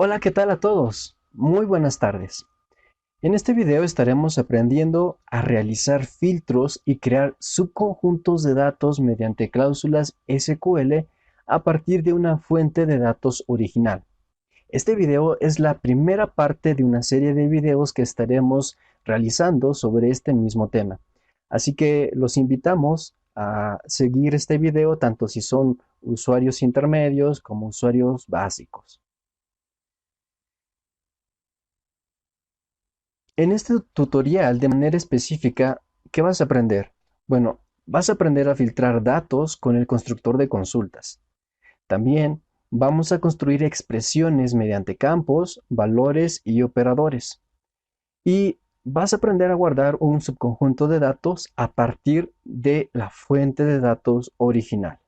Hola, ¿qué tal a todos? Muy buenas tardes. En este video estaremos aprendiendo a realizar filtros y crear subconjuntos de datos mediante cláusulas SQL a partir de una fuente de datos original. Este video es la primera parte de una serie de videos que estaremos realizando sobre este mismo tema. Así que los invitamos a seguir este video tanto si son usuarios intermedios como usuarios básicos. En este tutorial, de manera específica, ¿qué vas a aprender? Bueno, vas a aprender a filtrar datos con el constructor de consultas. También vamos a construir expresiones mediante campos, valores y operadores. Y vas a aprender a guardar un subconjunto de datos a partir de la fuente de datos original.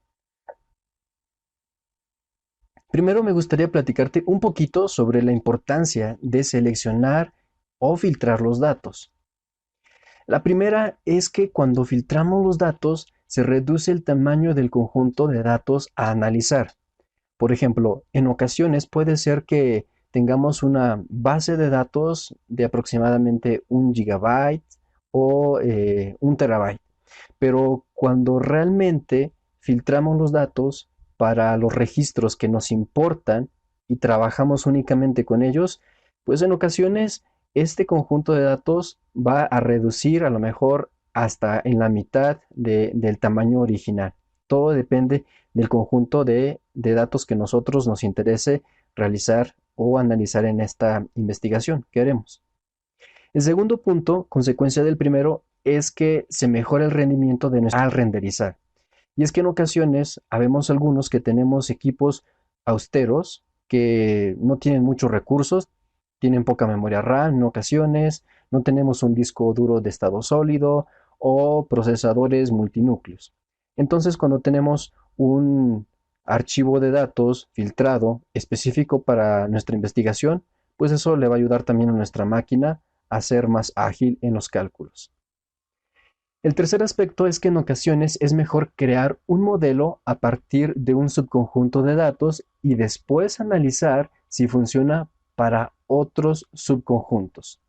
Primero me gustaría platicarte un poquito sobre la importancia de seleccionar o filtrar los datos. La primera es que cuando filtramos los datos se reduce el tamaño del conjunto de datos a analizar. Por ejemplo, en ocasiones puede ser que tengamos una base de datos de aproximadamente 1 GB o 1 TB, pero cuando realmente filtramos los datos para los registros que nos importan y trabajamos únicamente con ellos, pues en ocasiones este conjunto de datos va a reducir a lo mejor hasta en la mitad del tamaño original. Todo depende del conjunto de datos que nosotros nos interese realizar o analizar en esta investigación que haremos. El segundo punto, consecuencia del primero, es que se mejora el rendimiento de nuestro al renderizar. Y es que en ocasiones habemos algunos que tenemos equipos austeros que no tienen muchos recursos, tienen poca memoria RAM en ocasiones, no tenemos un disco duro de estado sólido o procesadores multinúcleos. Entonces, cuando tenemos un archivo de datos filtrado específico para nuestra investigación, pues eso le va a ayudar también a nuestra máquina a ser más ágil en los cálculos. El tercer aspecto es que en ocasiones es mejor crear un modelo a partir de un subconjunto de datos y después analizar si funciona para otros subconjuntos.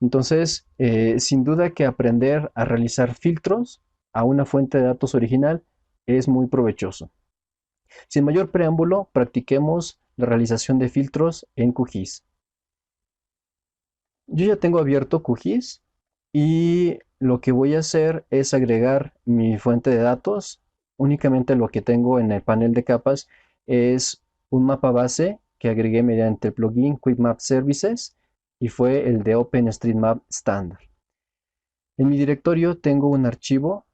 Entonces, sin duda que aprender a realizar filtros a una fuente de datos original es muy provechoso. Sin mayor preámbulo, practiquemos la realización de filtros en QGIS. Yo ya tengo abierto QGIS y lo que voy a hacer es agregar mi fuente de datos. Únicamente lo que tengo en el panel de capas es un mapa base que agregué mediante el plugin Quick Map Services y fue el de OpenStreetMap Standard. En mi directorio tengo un archivo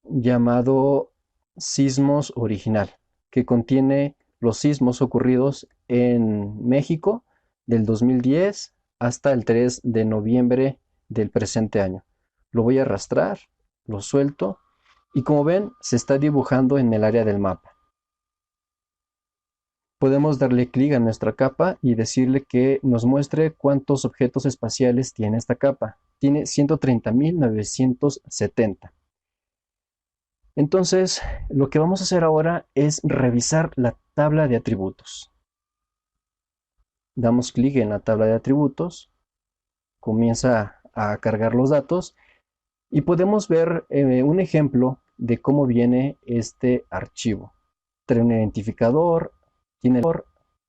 llamado Sismos Original, que contiene los sismos ocurridos en México del 2010 hasta el 3 de noviembre del presente año. Lo voy a arrastrar, lo suelto y como ven se está dibujando en el área del mapa. Podemos darle clic a nuestra capa y decirle que nos muestre cuántos objetos espaciales tiene esta capa. Tiene 130.970. Entonces, lo que vamos a hacer ahora es revisar la tabla de atributos. Damos clic en la tabla de atributos, comienza a cargar los datos y podemos ver un ejemplo de cómo viene este archivo. Trae un identificador,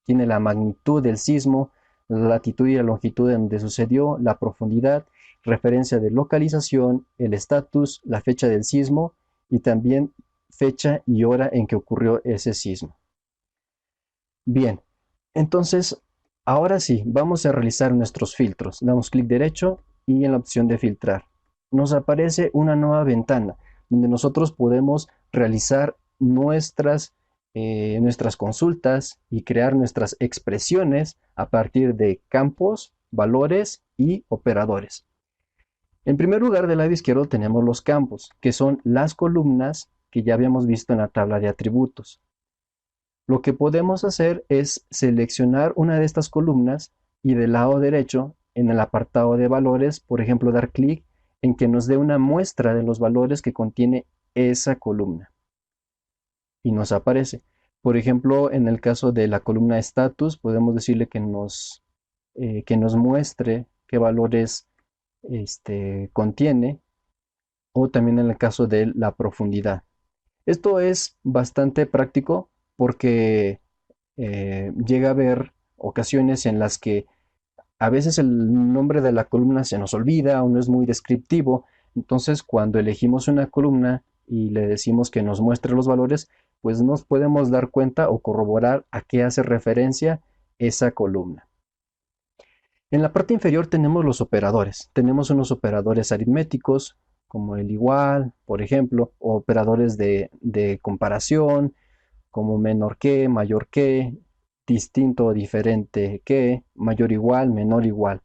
tiene la magnitud del sismo, la latitud y la longitud en donde sucedió, la profundidad, referencia de localización, el estatus, la fecha del sismo y también fecha y hora en que ocurrió ese sismo. Bien, entonces ahora sí, vamos a realizar nuestros filtros. Damos clic derecho y en la opción de filtrar. Nos aparece una nueva ventana donde nosotros podemos realizar nuestras consultas y crear nuestras expresiones a partir de campos, valores y operadores. En primer lugar, del lado izquierdo tenemos los campos, que son las columnas que ya habíamos visto en la tabla de atributos. Lo que podemos hacer es seleccionar una de estas columnas y del lado derecho, en el apartado de valores, por ejemplo, dar clic en que nos dé una muestra de los valores que contiene esa columna. Y nos aparece. Por ejemplo, en el caso de la columna status, podemos decirle que nos muestre qué valores contiene, o también en el caso de la profundidad. Esto es bastante práctico porque llega a haber ocasiones en las que a veces el nombre de la columna se nos olvida o no es muy descriptivo. Entonces, cuando elegimos una columna y le decimos que nos muestre los valores, pues nos podemos dar cuenta o corroborar a qué hace referencia esa columna. En la parte inferior tenemos los operadores. Tenemos unos operadores aritméticos, como el igual, por ejemplo, o operadores de comparación, como menor que, mayor que, distinto o diferente que, mayor igual, menor igual.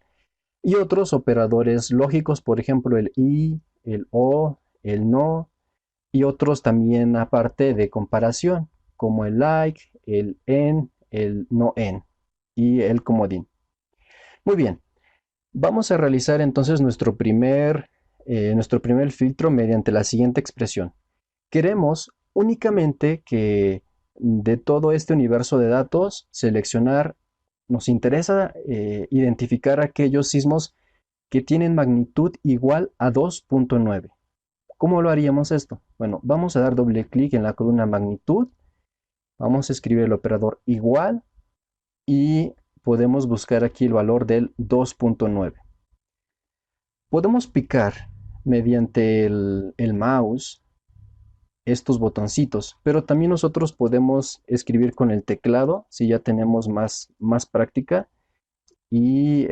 Y otros operadores lógicos, por ejemplo, el y, el o, el no, y otros también aparte de comparación, como el like, el en, el no en y el comodín. Muy bien, vamos a realizar entonces nuestro primer filtro mediante la siguiente expresión. Queremos únicamente que de todo este universo de datos seleccionar, nos interesa identificar aquellos sismos que tienen magnitud igual a 2.9. ¿Cómo lo haríamos esto? Bueno, vamos a dar doble clic en la columna magnitud, vamos a escribir el operador igual y podemos buscar aquí el valor del 2.9. Podemos picar mediante el mouse estos botoncitos, pero también nosotros podemos escribir con el teclado si ya tenemos más práctica y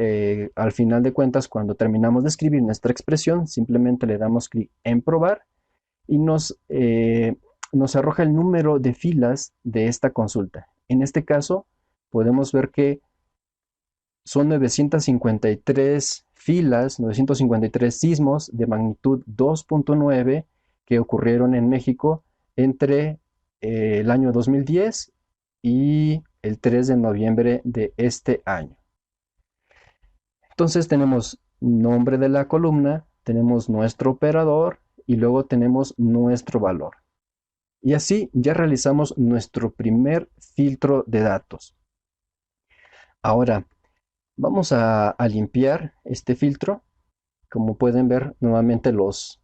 al final de cuentas cuando terminamos de escribir nuestra expresión simplemente le damos clic en probar y nos arroja el número de filas de esta consulta. En este caso podemos ver que son 953 filas, 953 sismos de magnitud 2.9 que ocurrieron en México entre el año 2010 y el 3 de noviembre de este año. Entonces tenemos nombre de la columna, tenemos nuestro operador y luego tenemos nuestro valor. Y así ya realizamos nuestro primer filtro de datos. Ahora, vamos a limpiar este filtro. Como pueden ver, nuevamente los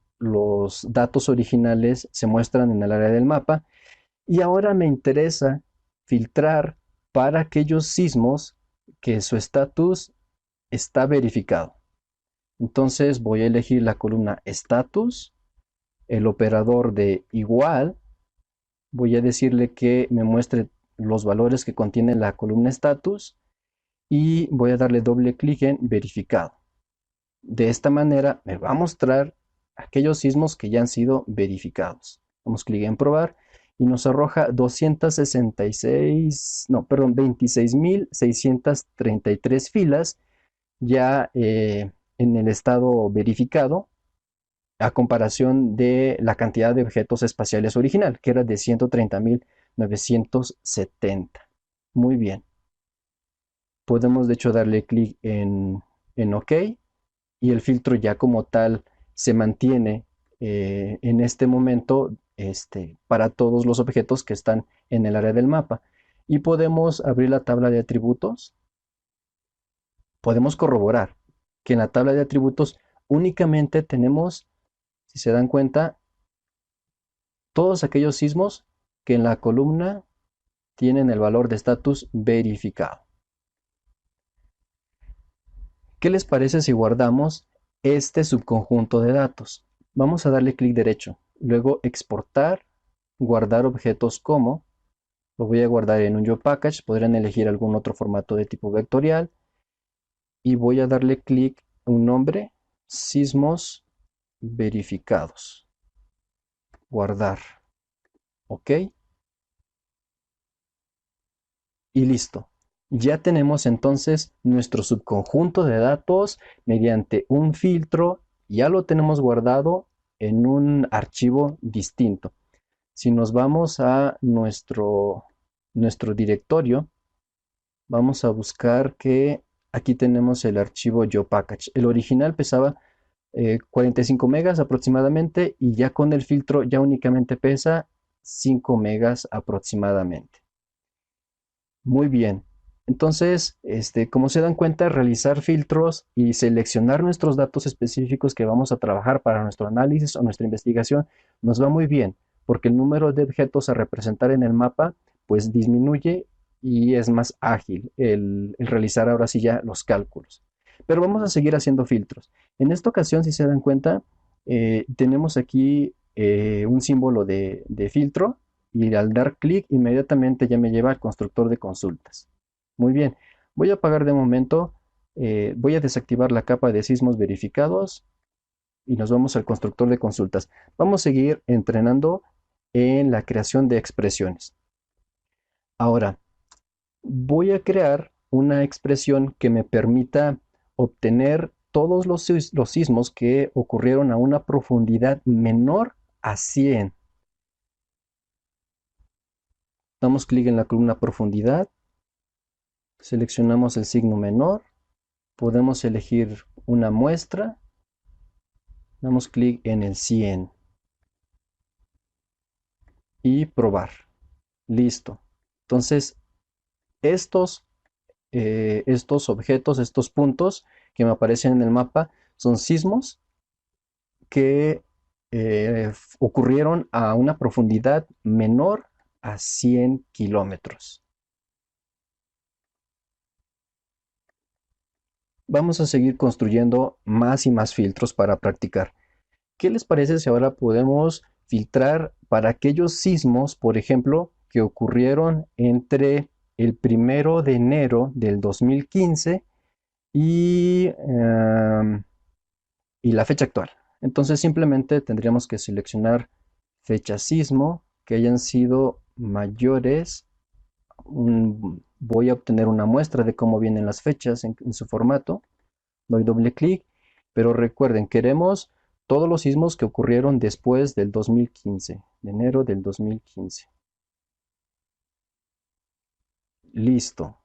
datos originales se muestran en el área del mapa. Y ahora me interesa filtrar para aquellos sismos que su estatus está verificado. Entonces voy a elegir la columna estatus, el operador de igual. Voy a decirle que me muestre los valores que contiene la columna estatus y voy a darle doble clic en verificado. De esta manera me va a mostrar aquellos sismos que ya han sido verificados. Damos clic en probar y nos arroja 26.633 filas ya en el estado verificado a comparación de la cantidad de objetos espaciales original, que era de 130.970. Muy bien. Podemos de hecho darle clic en OK y el filtro ya como tal se mantiene en este momento para todos los objetos que están en el área del mapa. Y podemos abrir la tabla de atributos. Podemos corroborar que en la tabla de atributos únicamente tenemos, si se dan cuenta, todos aquellos sismos que en la columna tienen el valor de estatus verificado. ¿Qué les parece si guardamos este subconjunto de datos? Vamos a darle clic derecho, luego exportar, guardar objetos como, lo voy a guardar en un GeoPackage, podrán elegir algún otro formato de tipo vectorial y voy a darle clic un nombre, sismos verificados, guardar, ok y listo. Ya tenemos entonces nuestro subconjunto de datos mediante un filtro, ya lo tenemos guardado en un archivo distinto. Si nos vamos a nuestro directorio, vamos a buscar que aquí tenemos el archivo GeoPackage. El original pesaba 45 megas aproximadamente y ya con el filtro ya únicamente pesa 5 megas aproximadamente. Muy bien. Entonces, como se dan cuenta, realizar filtros y seleccionar nuestros datos específicos que vamos a trabajar para nuestro análisis o nuestra investigación nos va muy bien, porque el número de objetos a representar en el mapa pues disminuye y es más ágil el realizar ahora sí ya los cálculos. Pero vamos a seguir haciendo filtros. En esta ocasión, si se dan cuenta, tenemos aquí un símbolo de filtro y al dar clic inmediatamente ya me lleva al constructor de consultas. Muy bien, voy a apagar de momento, voy a desactivar la capa de sismos verificados y nos vamos al constructor de consultas. Vamos a seguir entrenando en la creación de expresiones. Ahora, voy a crear una expresión que me permita obtener todos los sismos que ocurrieron a una profundidad menor a 100. Damos clic en la columna profundidad, seleccionamos el signo menor, podemos elegir una muestra, damos clic en el 100 y probar. Listo. Entonces, estos, estos objetos, estos puntos que me aparecen en el mapa son sismos que ocurrieron a una profundidad menor a 100 kilómetros. Vamos a seguir construyendo más y más filtros para practicar. ¿Qué les parece si ahora podemos filtrar para aquellos sismos, por ejemplo, que ocurrieron entre el 1 de enero del 2015 y, y la fecha actual? Entonces simplemente tendríamos que seleccionar fecha sismo que hayan sido mayores. Voy a obtener una muestra de cómo vienen las fechas en su formato. Doy doble clic, pero recuerden, queremos todos los sismos que ocurrieron después del 2015, de enero del 2015. Listo.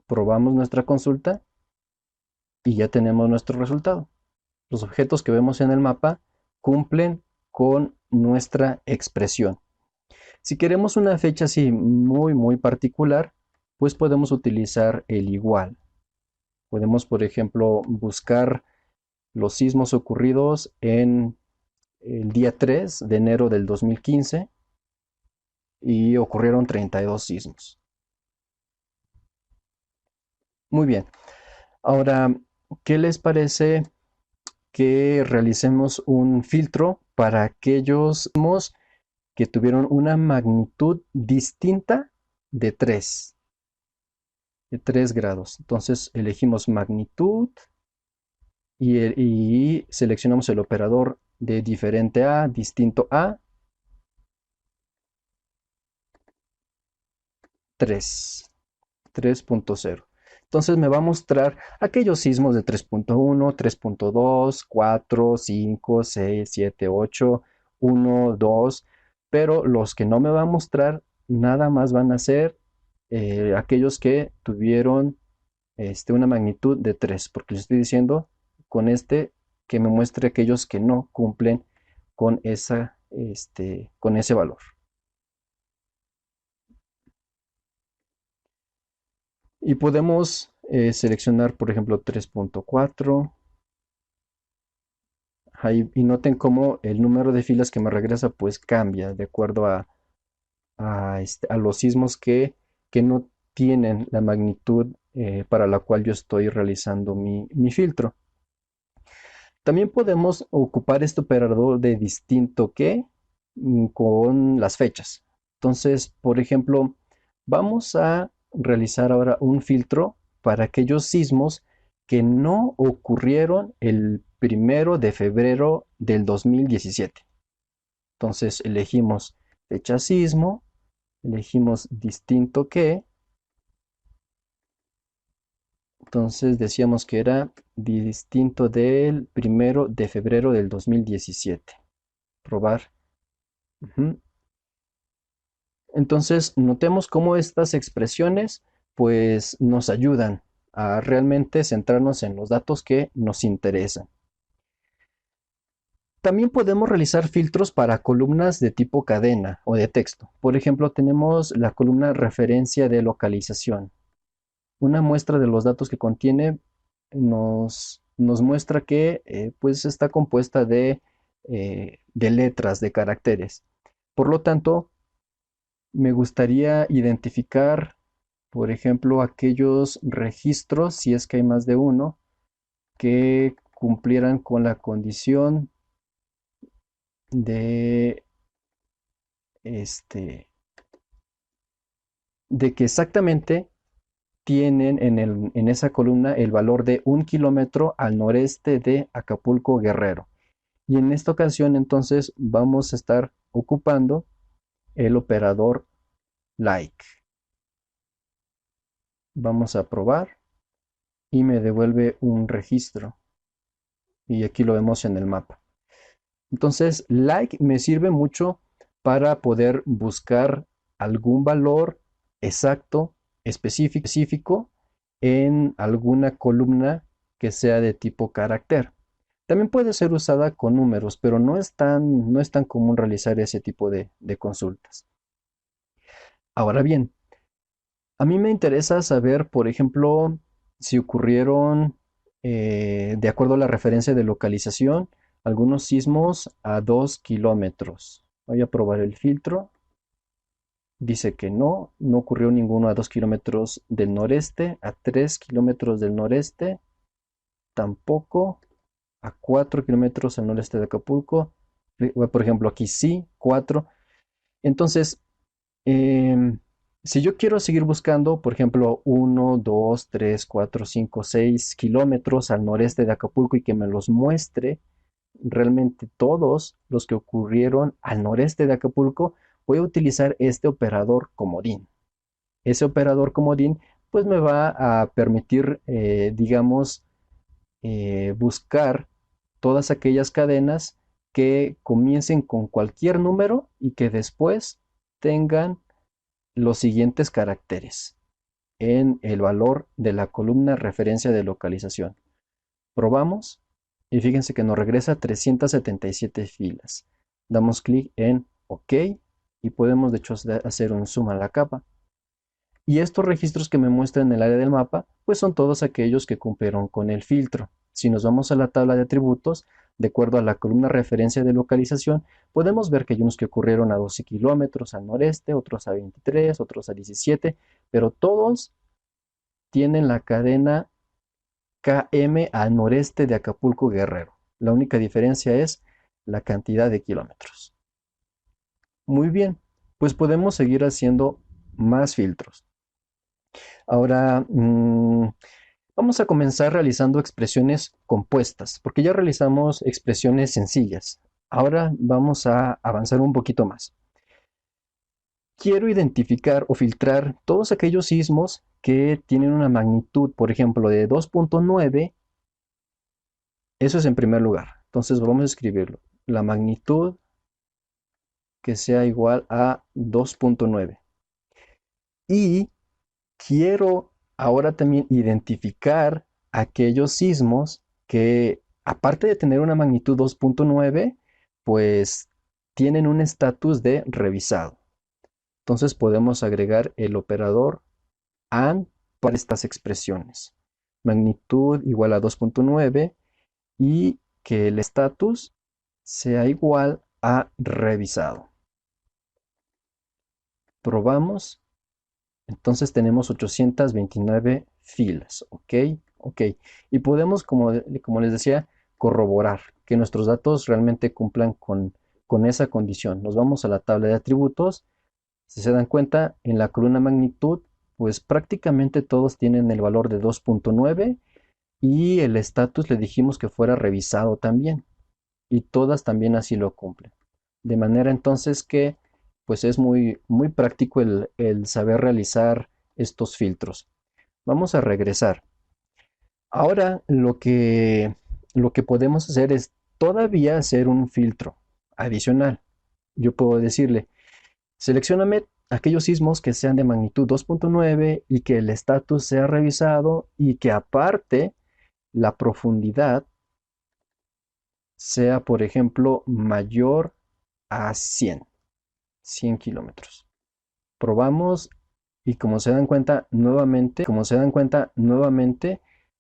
Probamos nuestra consulta y ya tenemos nuestro resultado. Los objetos que vemos en el mapa cumplen con nuestra expresión. Si queremos una fecha así muy particular, pues podemos utilizar el igual. Podemos, por ejemplo, buscar los sismos ocurridos en el día 3 de enero del 2015 y ocurrieron 32 sismos. Muy bien. Ahora, ¿qué les parece que realicemos un filtro para aquellos sismos que tuvieron una magnitud distinta de 3 grados? Entonces elegimos magnitud y seleccionamos el operador de diferente a, distinto a 3.0. Entonces me va a mostrar aquellos sismos de 3.1, 3.2, 4, 5, 6, 7, 8, 1, 2, pero los que no me va a mostrar nada más van a ser aquellos que tuvieron una magnitud de 3, porque les estoy diciendo con que me muestre aquellos que no cumplen con con ese valor. Y podemos seleccionar, por ejemplo, 3.4. Y noten cómo el número de filas que me regresa pues cambia de acuerdo a los sismos que no tienen la magnitud para la cual yo estoy realizando mi filtro. También podemos ocupar este operador de distinto que con las fechas. Entonces, por ejemplo, vamos a realizar ahora un filtro para aquellos sismos que no ocurrieron el 1 de febrero del 2017. Entonces elegimos fecha sismo, elegimos distinto que, entonces decíamos que era distinto del 1 de febrero del 2017. Probar. Entonces, notemos cómo estas expresiones pues nos ayudan a realmente centrarnos en los datos que nos interesan. También podemos realizar filtros para columnas de tipo cadena o de texto. Por ejemplo, tenemos la columna referencia de localización. Una muestra de los datos que contiene nos muestra que pues está compuesta de letras, de caracteres. Por lo tanto, me gustaría identificar, por ejemplo, aquellos registros, si es que hay más de uno, que cumplieran con la condición de, este, de que exactamente tienen en esa columna el valor de 1 kilómetro al noreste de Acapulco Guerrero. Y en esta ocasión entonces vamos a estar ocupando el operador like. Vamos a probar y me devuelve un registro. Y aquí lo vemos en el mapa. Entonces, like me sirve mucho para poder buscar algún valor exacto, específico en alguna columna que sea de tipo carácter. También puede ser usada con números, pero no es tan común realizar ese tipo de consultas. Ahora bien, a mí me interesa saber, por ejemplo, si ocurrieron, de acuerdo a la referencia de localización, algunos sismos a 2 kilómetros. Voy a probar el filtro. Dice que no ocurrió ninguno a 2 kilómetros del noreste, a 3 kilómetros del noreste, tampoco, a 4 kilómetros al noreste de Acapulco. Por ejemplo, aquí sí, 4. Entonces, si yo quiero seguir buscando, por ejemplo, 1, 2, 3, 4, 5, 6 kilómetros al noreste de Acapulco y que me los muestre realmente todos los que ocurrieron al noreste de Acapulco, voy a utilizar este operador comodín. Ese operador comodín pues me va a permitir, digamos, buscar todas aquellas cadenas que comiencen con cualquier número y que después tengan los siguientes caracteres en el valor de la columna referencia de localización. Probamos y fíjense que nos regresa 377 filas. Damos clic en OK y podemos de hecho hacer un zoom a la capa. Y estos registros que me muestran en el área del mapa, pues son todos aquellos que cumplieron con el filtro. Si nos vamos a la tabla de atributos, de acuerdo a la columna referencia de localización, podemos ver que hay unos que ocurrieron a 12 kilómetros al noreste, otros a 23, otros a 17, pero todos tienen la cadena KM al noreste de Acapulco Guerrero. La única diferencia es la cantidad de kilómetros. Muy bien, pues podemos seguir haciendo más filtros. Ahora, vamos a comenzar realizando expresiones compuestas, porque ya realizamos expresiones sencillas. Ahora vamos a avanzar un poquito más. Quiero identificar o filtrar todos aquellos sismos que tienen una magnitud, por ejemplo, de 2.9. Eso es en primer lugar. Entonces vamos a escribirlo. La magnitud que sea igual a 2.9. Y quiero ahora también identificar aquellos sismos que, aparte de tener una magnitud 2.9, pues tienen un estatus de revisado. Entonces podemos agregar el operador AND para estas expresiones. Magnitud igual a 2.9 y que el estatus sea igual a revisado. Probamos. Entonces tenemos 829 filas, ¿ok? Ok. Y podemos, como les decía, corroborar que nuestros datos realmente cumplan con esa condición. Nos vamos a la tabla de atributos. Si se dan cuenta, en la columna magnitud, pues prácticamente todos tienen el valor de 2.9 y el estatus le dijimos que fuera revisado también. Y todas también así lo cumplen. De manera entonces que pues es muy práctico el saber realizar estos filtros. Vamos a regresar. Ahora lo que podemos hacer es todavía hacer un filtro adicional. Yo puedo decirle, seleccióname aquellos sismos que sean de magnitud 2.9 y que el estatus sea revisado y que aparte la profundidad sea, por ejemplo, mayor a 100 kilómetros. Probamos y como se dan cuenta, nuevamente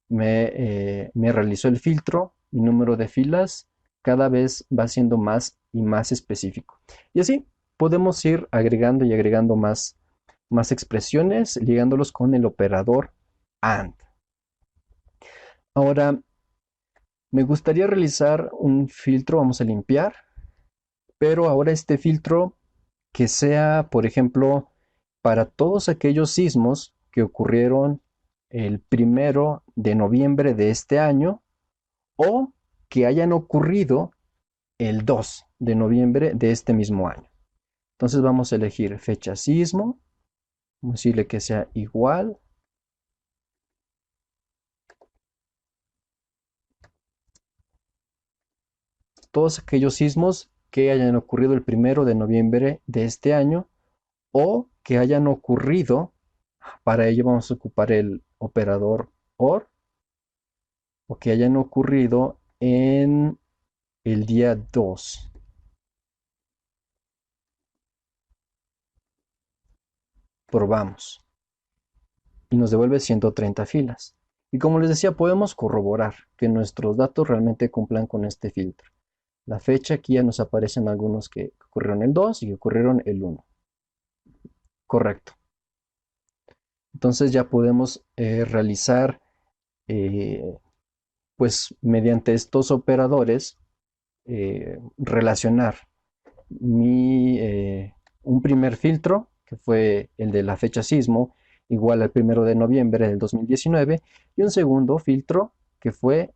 me realizó el filtro, mi número de filas cada vez va siendo más y más específico. Y así podemos ir agregando y agregando más expresiones, ligándolos con el operador AND. Ahora, me gustaría realizar un filtro, vamos a limpiar, pero ahora este filtro que sea, por ejemplo, para todos aquellos sismos que ocurrieron el 1 de noviembre de este año o que hayan ocurrido el 2 de noviembre de este mismo año. Entonces vamos a elegir fecha sismo, vamos a decirle que sea igual. Todos aquellos sismos que hayan ocurrido el 1 de noviembre de este año o que hayan ocurrido, para ello vamos a ocupar el operador OR, o que hayan ocurrido en el día 2. Probamos y nos devuelve 130 filas. Y como les decía, podemos corroborar que nuestros datos realmente cumplan con este filtro. La fecha aquí ya nos aparecen algunos que ocurrieron el 2 y que ocurrieron el 1. Correcto. Entonces ya podemos realizar, eh, pues mediante estos operadores, relacionar un primer filtro, que fue el de la fecha sismo, igual al 1 de noviembre del 2019, y un segundo filtro, que fue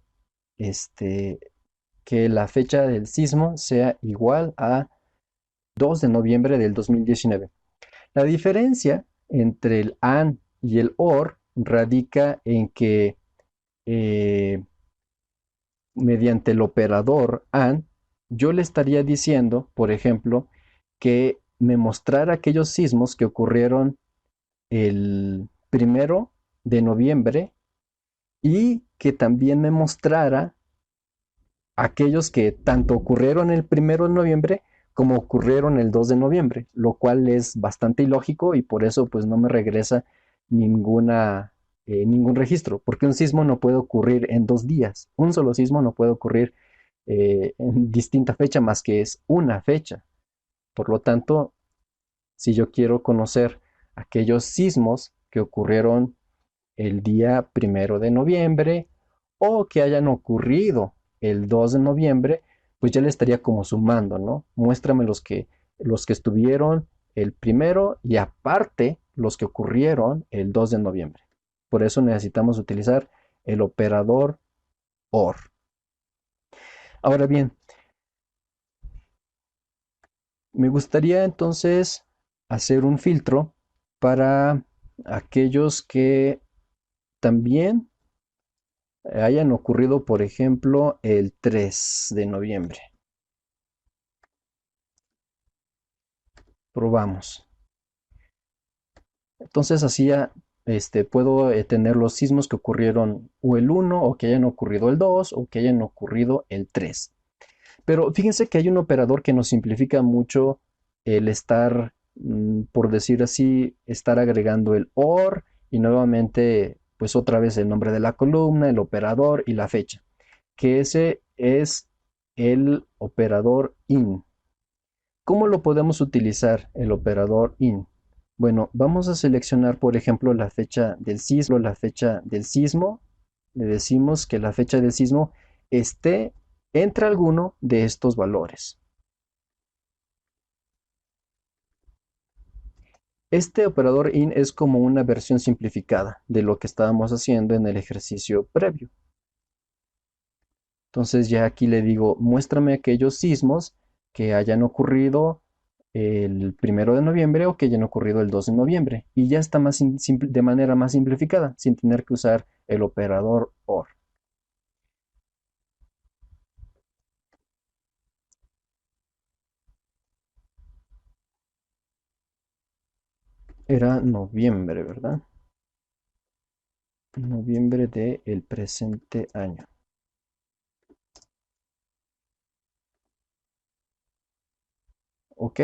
que la fecha del sismo sea igual a 2 de noviembre del 2019. La diferencia entre el AND y el OR radica en que eh, mediante el operador AND, yo le estaría diciendo, por ejemplo, que me mostrara aquellos sismos que ocurrieron el 1 de noviembre y que también me mostrara aquellos que tanto ocurrieron el 1 de noviembre como ocurrieron el 2 de noviembre, lo cual es bastante ilógico y por eso pues no me regresa ningún registro, porque un sismo no puede ocurrir en 2 días, un solo sismo no puede ocurrir en distinta fecha más que es una fecha. Por lo tanto, si yo quiero conocer aquellos sismos que ocurrieron el día 1 de noviembre o que hayan ocurrido el 2 de noviembre, pues ya le estaría como sumando, ¿no? Muéstrame los que estuvieron el primero y aparte los que ocurrieron el 2 de noviembre. Por eso necesitamos utilizar el operador OR. Ahora bien, me gustaría entonces hacer un filtro para aquellos que también hayan ocurrido, por ejemplo, el 3 de noviembre. Probamos. Entonces así ya puedo tener los sismos que ocurrieron o el 1 o que hayan ocurrido el 2 o que hayan ocurrido el 3. Pero fíjense que hay un operador que nos simplifica mucho el estar, por decir así, estar agregando el OR y nuevamente, pues otra vez el nombre de la columna, el operador y la fecha, que ese es el operador IN. ¿Cómo lo podemos utilizar el operador IN? Bueno, vamos a seleccionar, por ejemplo, la fecha del sismo. Le decimos que la fecha del sismo esté entre alguno de estos valores. Este operador IN es como una versión simplificada de lo que estábamos haciendo en el ejercicio previo. Entonces ya aquí le digo, muéstrame aquellos sismos que hayan ocurrido el 1 de noviembre o que hayan ocurrido el 2 de noviembre. Y ya está de manera más simplificada, sin tener que usar el operador OR. Era noviembre, ¿verdad? Noviembre del presente año. ¿ok?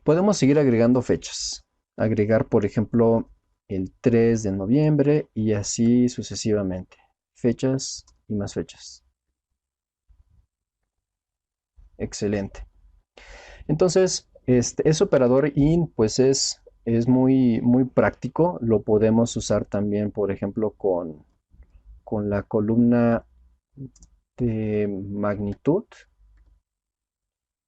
Podemos seguir agregando fechas. Agregar, por ejemplo, el 3 de noviembre y así sucesivamente. Fechas y más fechas. Excelente. Entonces, ese operador in, pues es muy práctico. Lo podemos usar también, por ejemplo, con la columna de magnitud.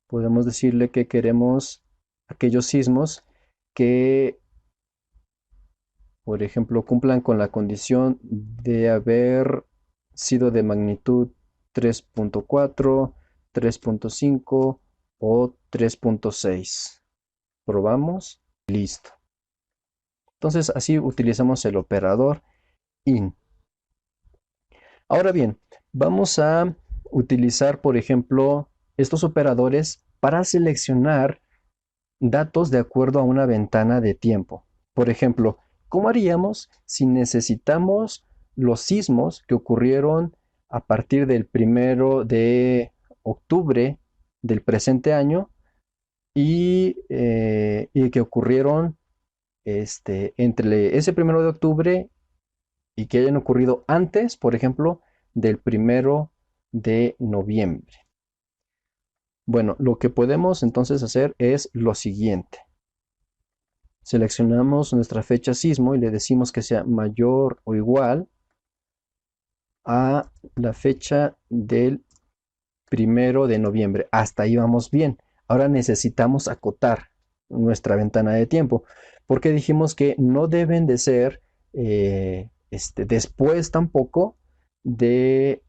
Podemos decirle que queremos aquellos sismos que, por ejemplo, cumplan con la condición de haber sido de magnitud 3.4, 3.5 o 3.6. Probamos, listo. Entonces así utilizamos el operador IN. Ahora bien, vamos a utilizar, por ejemplo, estos operadores para seleccionar datos de acuerdo a una ventana de tiempo. Por ejemplo, ¿cómo haríamos si necesitamos los sismos que ocurrieron a partir del 1 de octubre del presente año y que ocurrieron entre ese 1 de octubre y que hayan ocurrido antes, por ejemplo, del 1 de noviembre? Bueno, lo que podemos entonces hacer es lo siguiente. Seleccionamos nuestra fecha sismo y le decimos que sea mayor o igual a la fecha del 1 de noviembre. Hasta ahí vamos bien. Ahora necesitamos acotar nuestra ventana de tiempo, porque dijimos que no deben de ser después tampoco de,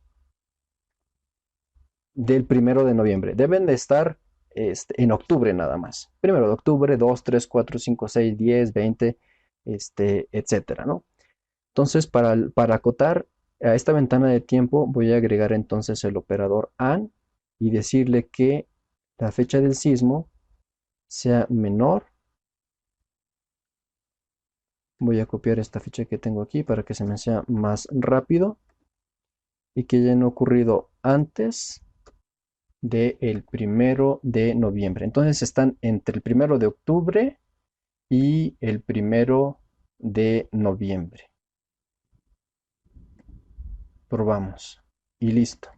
del 1 de noviembre. Deben de estar en octubre nada más. 1 de octubre, 2, 3, 4, 5, 6, 10, 20, etcétera, ¿no? Entonces, para acotar a esta ventana de tiempo, voy a agregar entonces el operador AND y decirle que la fecha del sismo sea menor. Voy a copiar esta fecha que tengo aquí para que se me sea más rápido y que hayan ocurrido antes del 1 de noviembre. Entonces están entre el 1 de octubre y el 1 de noviembre. Probamos y listo.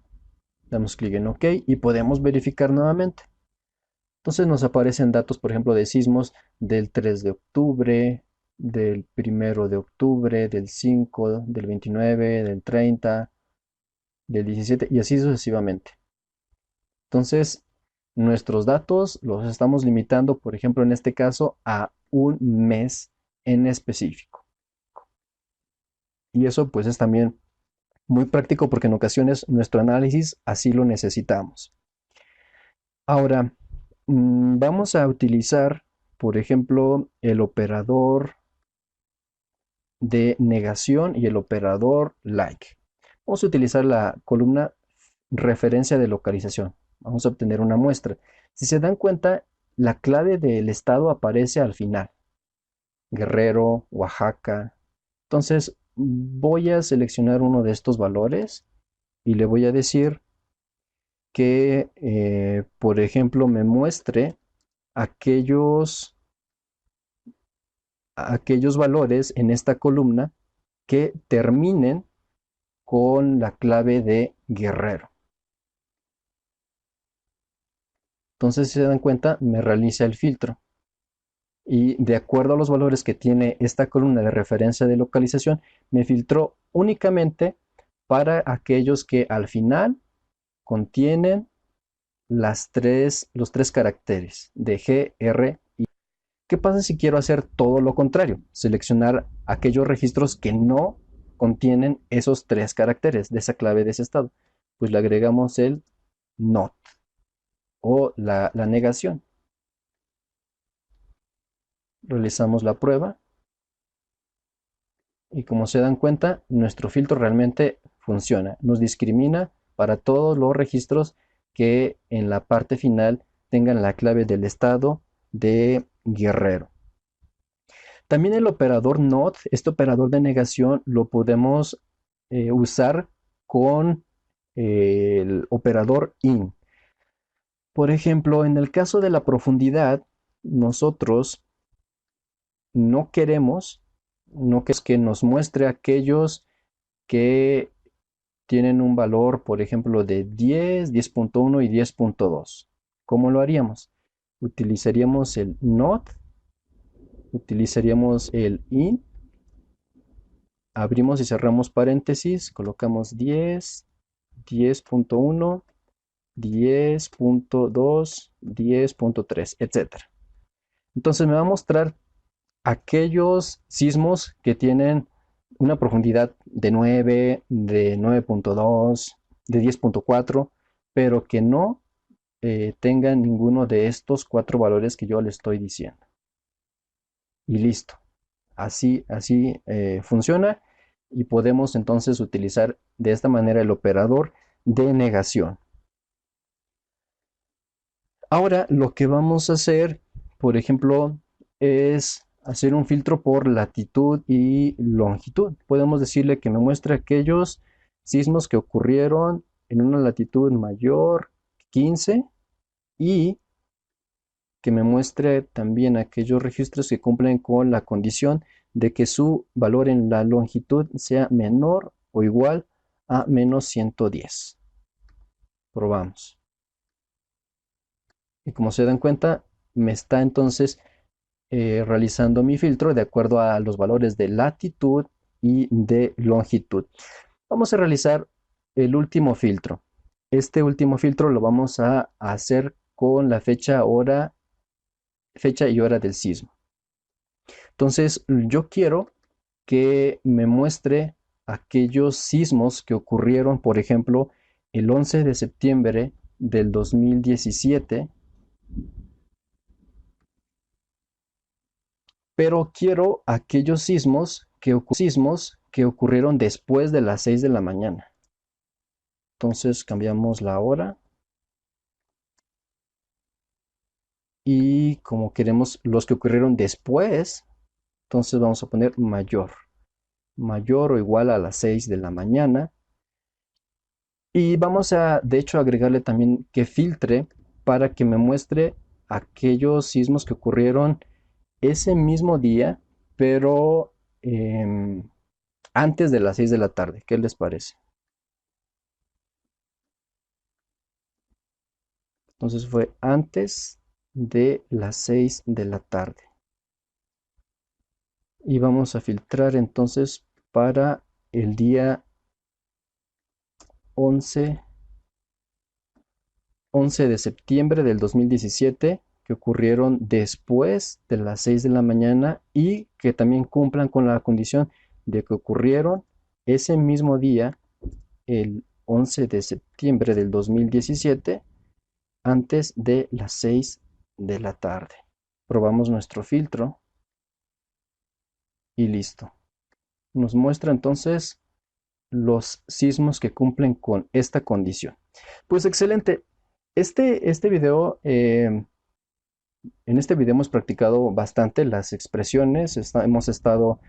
Damos clic en OK y podemos verificar nuevamente. Entonces nos aparecen datos, por ejemplo, de sismos del 3 de octubre, del 1 de octubre, del 5, del 29, del 30, del 17 y así sucesivamente. Entonces, nuestros datos los estamos limitando, por ejemplo, en este caso, a un mes en específico. Y eso pues es también muy práctico porque en ocasiones nuestro análisis así lo necesitamos. Ahora, vamos a utilizar, por ejemplo, el operador de negación y el operador like. Vamos a utilizar la columna referencia de localización. Vamos a obtener una muestra. Si se dan cuenta, la clave del estado aparece al final. Guerrero, Oaxaca. Entonces, voy a seleccionar uno de estos valores y le voy a decir que, por ejemplo, me muestre aquellos, aquellos valores en esta columna que terminen con la clave de Guerrero. Entonces, si se dan cuenta, me realiza el filtro. Y de acuerdo a los valores que tiene esta columna de referencia de localización, me filtró únicamente para aquellos que al final contienen los tres caracteres de G, R y. ¿Qué pasa si quiero hacer todo lo contrario? Seleccionar aquellos registros que no contienen esos tres caracteres de esa clave de ese estado. Pues le agregamos el NOT o la negación. Realizamos la prueba y como se dan cuenta, nuestro filtro realmente funciona. Nos discrimina para todos los registros que en la parte final tengan la clave del estado de Guerrero. También el operador NOT, este operador de negación, lo podemos usar con el operador IN. Por ejemplo, en el caso de la profundidad, nosotros no queremos, no queremos que nos muestre aquellos que tienen un valor, por ejemplo, de 10, 10.1 y 10.2. ¿Cómo lo haríamos? Utilizaríamos el not, utilizaríamos el in, abrimos y cerramos paréntesis, colocamos 10, 10.1, 10.2, 10.3, etc. Entonces me va a mostrar aquellos sismos que tienen una profundidad de 9, de 9.2, de 10.4, pero que no tengan ninguno de estos cuatro valores que yo le estoy diciendo. Y listo. Así funciona y podemos entonces utilizar de esta manera el operador de negación. Ahora lo que vamos a hacer, por ejemplo, es hacer un filtro por latitud y longitud. Podemos decirle que me muestre aquellos sismos que ocurrieron en una latitud mayor 15 y que me muestre también aquellos registros que cumplen con la condición de que su valor en la longitud sea menor o igual a menos 110. Probamos. Y como se dan cuenta, me está entonces realizando mi filtro de acuerdo a los valores de latitud y de longitud. Vamos a realizar el último filtro. Este último filtro lo vamos a hacer con la fecha y hora del sismo. Entonces, yo quiero que me muestre aquellos sismos que ocurrieron, por ejemplo, el 11 de septiembre del 2017, pero quiero aquellos sismos que ocurrieron después de las 6 de la mañana. Entonces cambiamos la hora y como queremos los que ocurrieron después, entonces vamos a poner mayor o igual a las 6 de la mañana. Y vamos a, de hecho, agregarle también que filtre para que me muestre aquellos sismos que ocurrieron ese mismo día, pero antes de las 6 de la tarde. ¿Qué les parece? Entonces fue antes de las 6 de la tarde. Y vamos a filtrar entonces para el día 11 de septiembre del 2017, que ocurrieron después de las 6 de la mañana y que también cumplan con la condición de que ocurrieron ese mismo día, el 11 de septiembre del 2017, antes de las 6 de la tarde. Probamos nuestro filtro y listo. Nos muestra entonces los sismos que cumplen con esta condición. Pues excelente. Este video, en este video hemos practicado bastante las expresiones, hemos estado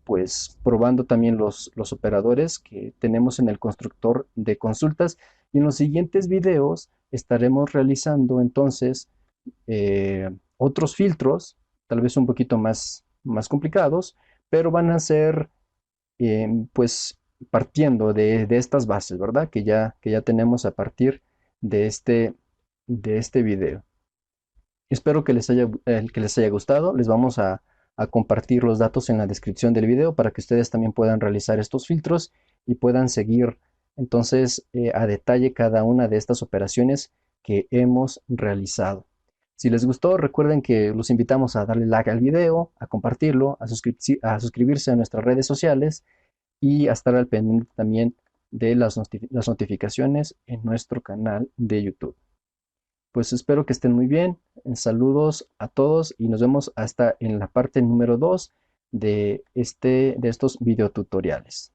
pues probando también los operadores que tenemos en el constructor de consultas y en los siguientes videos estaremos realizando entonces otros filtros, tal vez un poquito más complicados, pero van a ser pues partiendo de estas bases, ¿verdad? Que ya tenemos a partir de este video. Espero que les haya gustado. Les vamos a compartir los datos en la descripción del video para que ustedes también puedan realizar estos filtros y puedan seguir entonces a detalle cada una de estas operaciones que hemos realizado. Si les gustó, recuerden que los invitamos a darle like al video, a compartirlo, a suscribirse a nuestras redes sociales y a estar al pendiente también de las notificaciones en nuestro canal de YouTube. Pues espero que estén muy bien. Saludos a todos y nos vemos hasta en la parte número 2 de estos videotutoriales.